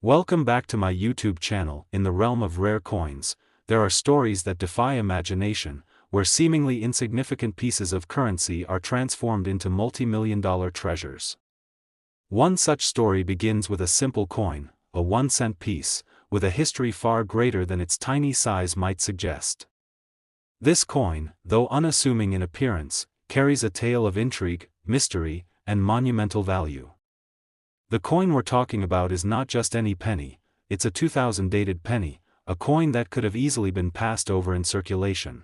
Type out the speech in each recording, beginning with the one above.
Welcome back to my YouTube channel. In the realm of rare coins, there are stories that defy imagination, where seemingly insignificant pieces of currency are transformed into multi-million-dollar treasures. One such story begins with a simple coin, a 1-cent piece, with a history far greater than its tiny size might suggest. This coin, though unassuming in appearance, carries a tale of intrigue, mystery, and monumental value. The coin we're talking about is not just any penny, it's a 2000 dated penny, a coin that could have easily been passed over in circulation.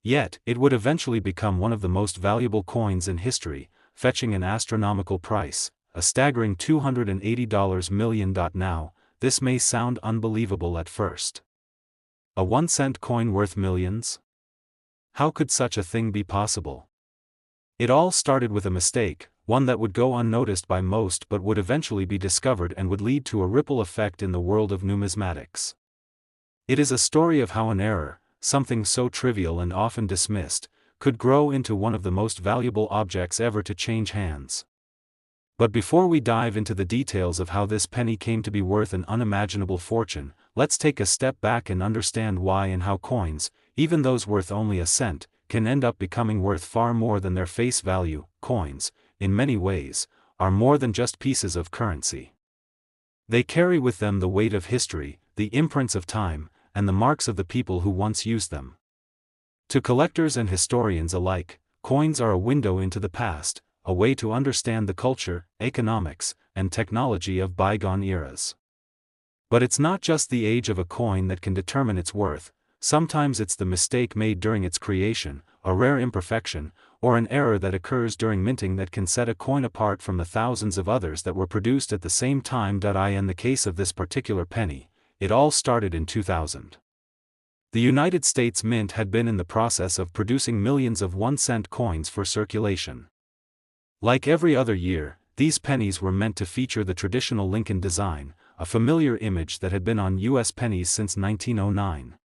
Yet, it would eventually become one of the most valuable coins in history, fetching an astronomical price, a staggering $280 million. Now, this may sound unbelievable at first. A 1-cent coin worth millions? How could such a thing be possible? It all started with a mistake, one that would go unnoticed by most but would eventually be discovered and would lead to a ripple effect in the world of numismatics. It is a story of how an error, something so trivial and often dismissed, could grow into one of the most valuable objects ever to change hands. But before we dive into the details of how this penny came to be worth an unimaginable fortune, let's take a step back and understand why and how coins, even those worth only a cent, can end up becoming worth far more than their face value. Coins, in many ways, are more than just pieces of currency. They carry with them the weight of history, the imprints of time, and the marks of the people who once used them. To collectors and historians alike, coins are a window into the past, a way to understand the culture, economics, and technology of bygone eras. But it's not just the age of a coin that can determine its worth. Sometimes it's the mistake made during its creation, a rare imperfection, or an error that occurs during minting that can set a coin apart from the thousands of others that were produced at the same time. In the case of this particular penny, it all started in 2000. The United States Mint had been in the process of producing millions of 1-cent coins for circulation. Like every other year, these pennies were meant to feature the traditional Lincoln design, a familiar image that had been on U.S. pennies since 1909.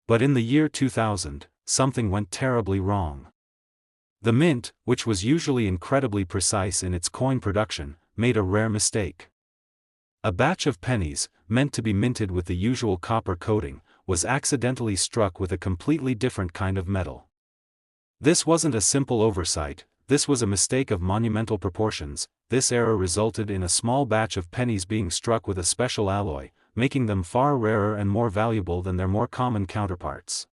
But in the year 2000, something went terribly wrong. The mint, which was usually incredibly precise in its coin production, made a rare mistake. A batch of pennies, meant to be minted with the usual copper coating, was accidentally struck with a completely different kind of metal. This wasn't a simple oversight, this was a mistake of monumental proportions. This error resulted in a small batch of pennies being struck with a special alloy, making them far rarer and more valuable than their more common counterparts.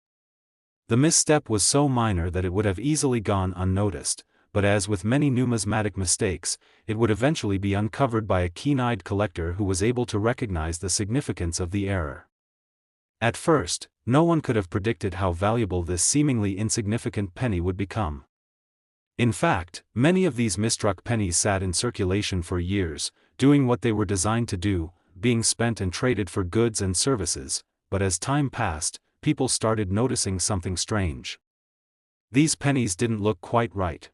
The misstep was so minor that it would have easily gone unnoticed, but as with many numismatic mistakes, it would eventually be uncovered by a keen-eyed collector who was able to recognize the significance of the error. At first, no one could have predicted how valuable this seemingly insignificant penny would become. In fact, many of these misstruck pennies sat in circulation for years, doing what they were designed to do, being spent and traded for goods and services. But as time passed, people started noticing something strange. These pennies didn't look quite right.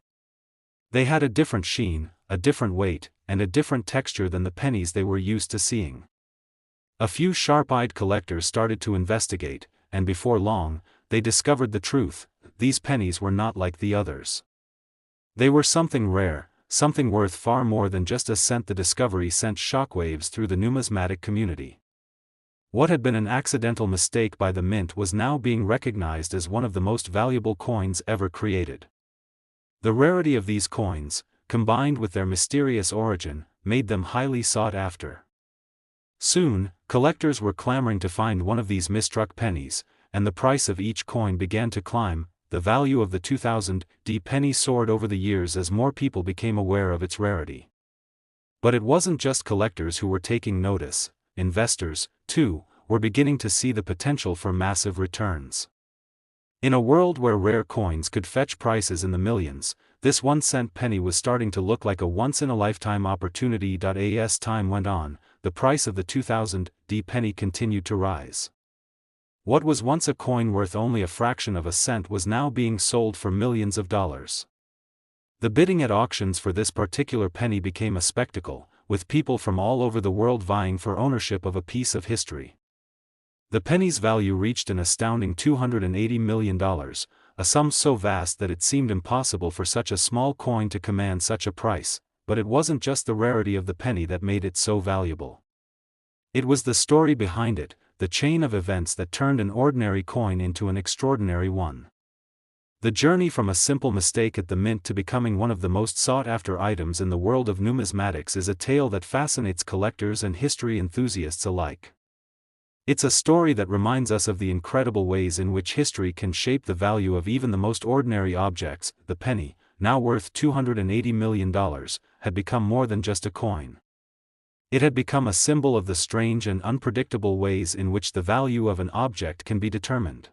They had a different sheen, a different weight, and a different texture than the pennies they were used to seeing. A few sharp-eyed collectors started to investigate, and before long, they discovered the truth: these pennies were not like the others. They were something rare, something worth far more than just a cent. The discovery sent shockwaves through the numismatic community. What had been an accidental mistake by the mint was now being recognized as one of the most valuable coins ever created. The rarity of these coins, combined with their mysterious origin, made them highly sought after. Soon, collectors were clamoring to find one of these misstruck pennies, and the price of each coin began to climb. The value of the 2000 penny soared over the years as more people became aware of its rarity. But it wasn't just collectors who were taking notice. Investors, too, were beginning to see the potential for massive returns. In a world where rare coins could fetch prices in the millions, this 1-cent penny was starting to look like a once-in-a-lifetime opportunity. As time went on, the price of the 2000 penny continued to rise. What was once a coin worth only a fraction of a cent was now being sold for millions of dollars. The bidding at auctions for this particular penny became a spectacle, with people from all over the world vying for ownership of a piece of history. The penny's value reached an astounding $280 million, a sum so vast that it seemed impossible for such a small coin to command such a price. But it wasn't just the rarity of the penny that made it so valuable. It was the story behind it, the chain of events that turned an ordinary coin into an extraordinary one. The journey from a simple mistake at the mint to becoming one of the most sought-after items in the world of numismatics is a tale that fascinates collectors and history enthusiasts alike. It's a story that reminds us of the incredible ways in which history can shape the value of even the most ordinary objects. The penny, now worth $280 million, had become more than just a coin. It had become a symbol of the strange and unpredictable ways in which the value of an object can be determined.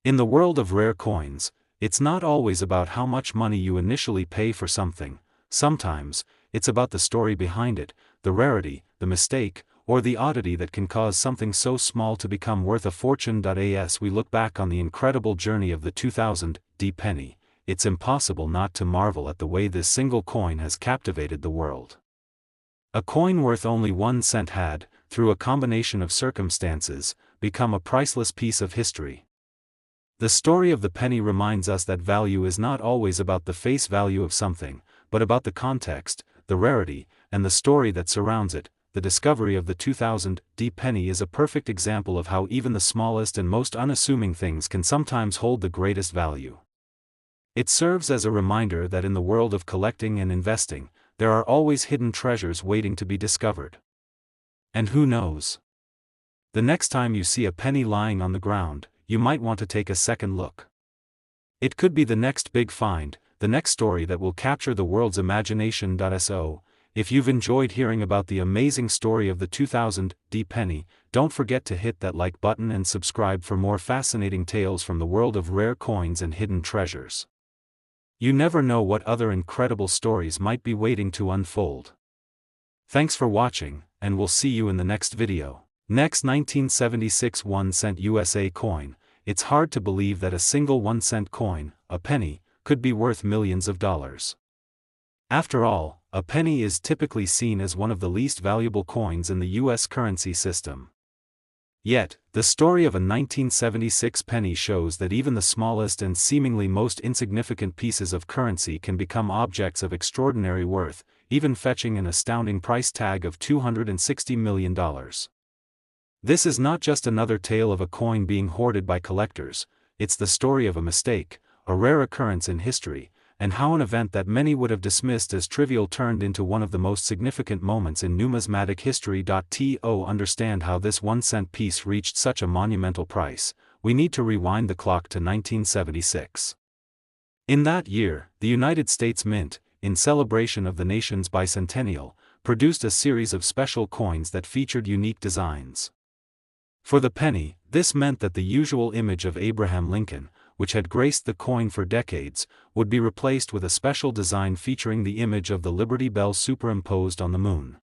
In the world of rare coins, it's not always about how much money you initially pay for something. Sometimes, it's about the story behind it, the rarity, the mistake, or the oddity that can cause something so small to become worth a fortune. As we look back on the incredible journey of the 2000 penny, it's impossible not to marvel at the way this single coin has captivated the world. A coin worth only 1 cent had, through a combination of circumstances, become a priceless piece of history. The story of the penny reminds us that value is not always about the face value of something, but about the context, the rarity, and the story that surrounds it. The discovery of the 2000 penny is a perfect example of how even the smallest and most unassuming things can sometimes hold the greatest value. It serves as a reminder that in the world of collecting and investing, there are always hidden treasures waiting to be discovered. And who knows? The next time you see a penny lying on the ground, you might want to take a second look. It could be the next big find, the next story that will capture the world's imagination. So, if you've enjoyed hearing about the amazing story of the 2000 penny, don't forget to hit that like button and subscribe for more fascinating tales from the world of rare coins and hidden treasures. You never know what other incredible stories might be waiting to unfold. Thanks for watching, and we'll see you in the next video. Next, 1976 1 cent USA coin. It's hard to believe that a single 1 cent coin, a penny, could be worth millions of dollars. After all, a penny is typically seen as one of the least valuable coins in the U.S. currency system. Yet, the story of a 1976 penny shows that even the smallest and seemingly most insignificant pieces of currency can become objects of extraordinary worth, even fetching an astounding price tag of $260 million. This is not just another tale of a coin being hoarded by collectors, it's the story of a mistake, a rare occurrence in history, and how an event that many would have dismissed as trivial turned into one of the most significant moments in numismatic history. To understand how this 1 cent piece reached such a monumental price, we need to rewind the clock to 1976. In that year, the United States Mint, in celebration of the nation's bicentennial, produced a series of special coins that featured unique designs. For the penny, this meant that the usual image of Abraham Lincoln, which had graced the coin for decades, would be replaced with a special design featuring the image of the Liberty Bell superimposed on the moon.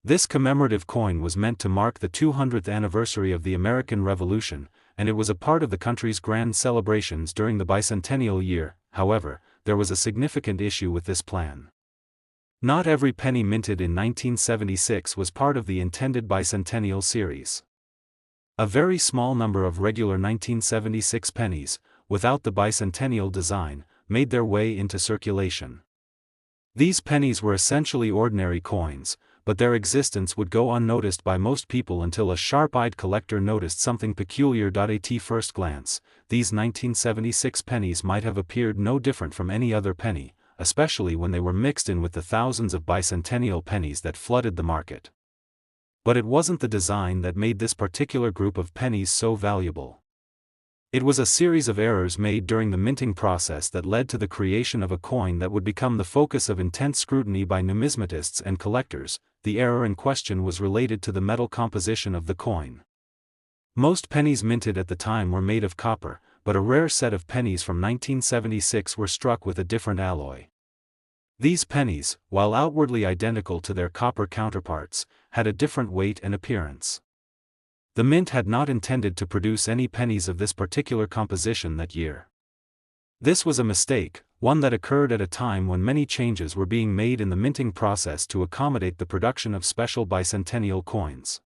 This commemorative coin was meant to mark the 200th anniversary of the American Revolution, and it was a part of the country's grand celebrations during the bicentennial year. However, there was a significant issue with this plan. Not every penny minted in 1976 was part of the intended bicentennial series. A very small number of regular 1976 pennies, without the bicentennial design, made their way into circulation. These pennies were essentially ordinary coins, but their existence would go unnoticed by most people until a sharp-eyed collector noticed something peculiar. At first glance, these 1976 pennies might have appeared no different from any other penny, especially when they were mixed in with the thousands of bicentennial pennies that flooded the market. But it wasn't the design that made this particular group of pennies so valuable. It was a series of errors made during the minting process that led to the creation of a coin that would become the focus of intense scrutiny by numismatists and collectors. The error in question was related to the metal composition of the coin. Most pennies minted at the time were made of copper, but a rare set of pennies from 1976 were struck with a different alloy. These pennies, while outwardly identical to their copper counterparts, had a different weight and appearance. The mint had not intended to produce any pennies of this particular composition that year. This was a mistake, one that occurred at a time when many changes were being made in the minting process to accommodate the production of special bicentennial coins.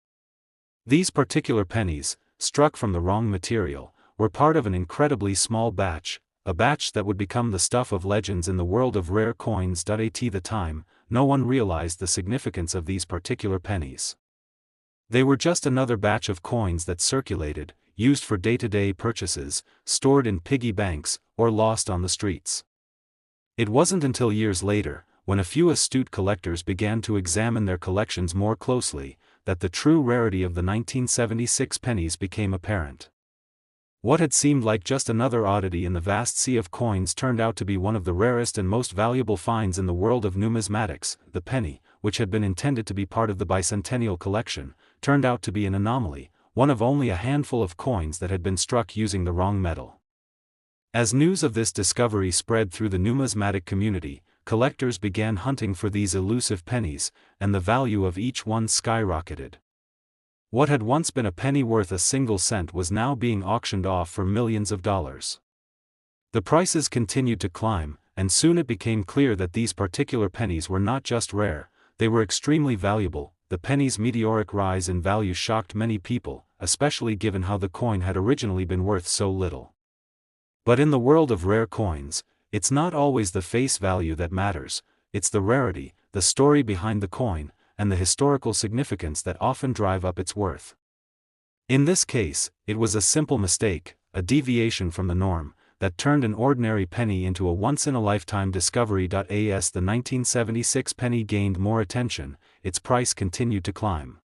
These particular pennies, struck from the wrong material, were part of an incredibly small batch, a batch that would become the stuff of legends in the world of rare coins. At the time, no one realized the significance of these particular pennies. They were just another batch of coins that circulated, used for day-to-day purchases, stored in piggy banks, or lost on the streets. It wasn't until years later, when a few astute collectors began to examine their collections more closely, that the true rarity of the 1976 pennies became apparent. What had seemed like just another oddity in the vast sea of coins turned out to be one of the rarest and most valuable finds in the world of numismatics. The penny, which had been intended to be part of the bicentennial collection, turned out to be an anomaly, one of only a handful of coins that had been struck using the wrong metal. As news of this discovery spread through the numismatic community, collectors began hunting for these elusive pennies, and the value of each one skyrocketed. What had once been a penny worth a single cent was now being auctioned off for millions of dollars. The prices continued to climb, and soon it became clear that these particular pennies were not just rare, they were extremely valuable. The penny's meteoric rise in value shocked many people, especially given how the coin had originally been worth so little. But in the world of rare coins, it's not always the face value that matters, it's the rarity, the story behind the coin, and the historical significance that often drive up its worth. In this case, it was a simple mistake, a deviation from the norm, that turned an ordinary penny into a once-in-a-lifetime discovery. As the 1976 penny gained more attention, its price continued to climb.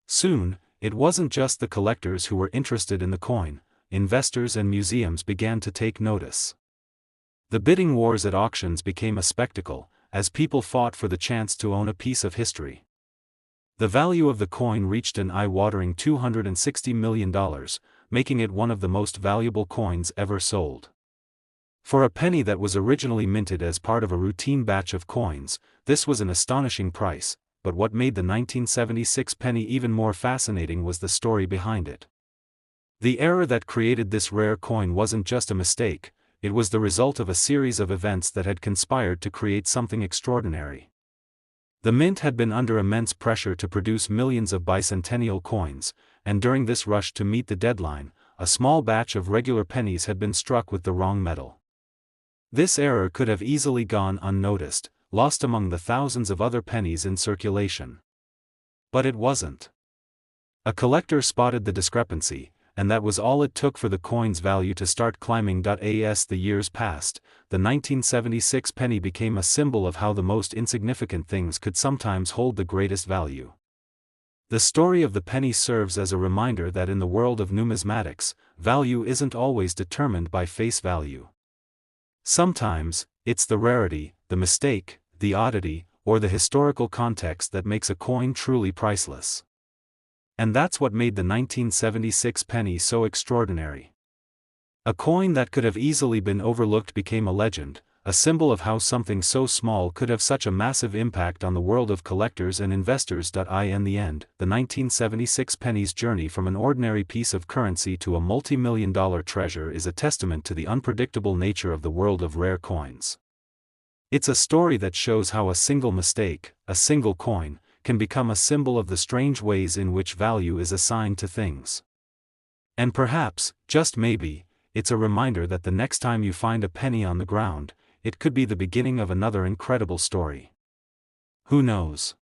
Soon, it wasn't just the collectors who were interested in the coin, investors and museums began to take notice. The bidding wars at auctions became a spectacle, as people fought for the chance to own a piece of history. The value of the coin reached an eye-watering $260 million, making it one of the most valuable coins ever sold. For a penny that was originally minted as part of a routine batch of coins, this was an astonishing price, but what made the 1976 penny even more fascinating was the story behind it. The error that created this rare coin wasn't just a mistake, it was the result of a series of events that had conspired to create something extraordinary. The mint had been under immense pressure to produce millions of bicentennial coins, and during this rush to meet the deadline, a small batch of regular pennies had been struck with the wrong metal. This error could have easily gone unnoticed, lost among the thousands of other pennies in circulation. But it wasn't. A collector spotted the discrepancy, and that was all it took for the coin's value to start climbing. As the years passed, the 1976 penny became a symbol of how the most insignificant things could sometimes hold the greatest value. The story of the penny serves as a reminder that in the world of numismatics, value isn't always determined by face value. Sometimes, it's the rarity, the mistake, the oddity, or the historical context that makes a coin truly priceless. And that's what made the 1976 penny so extraordinary. A coin that could have easily been overlooked became a legend, a symbol of how something so small could have such a massive impact on the world of collectors and investors. In the end, the 1976 penny's journey from an ordinary piece of currency to a multi-million-dollar treasure is a testament to the unpredictable nature of the world of rare coins. It's a story that shows how a single mistake, a single coin, can become a symbol of the strange ways in which value is assigned to things. And perhaps, just maybe, it's a reminder that the next time you find a penny on the ground, it could be the beginning of another incredible story. Who knows?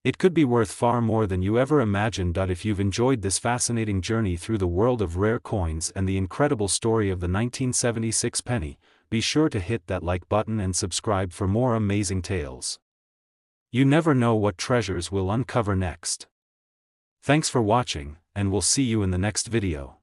It could be worth far more than you ever imagined. If you've enjoyed this fascinating journey through the world of rare coins and the incredible story of the 1976 penny, be sure to hit that like button and subscribe for more amazing tales. You never know what treasures we'll uncover next. Thanks for watching, and we'll see you in the next video.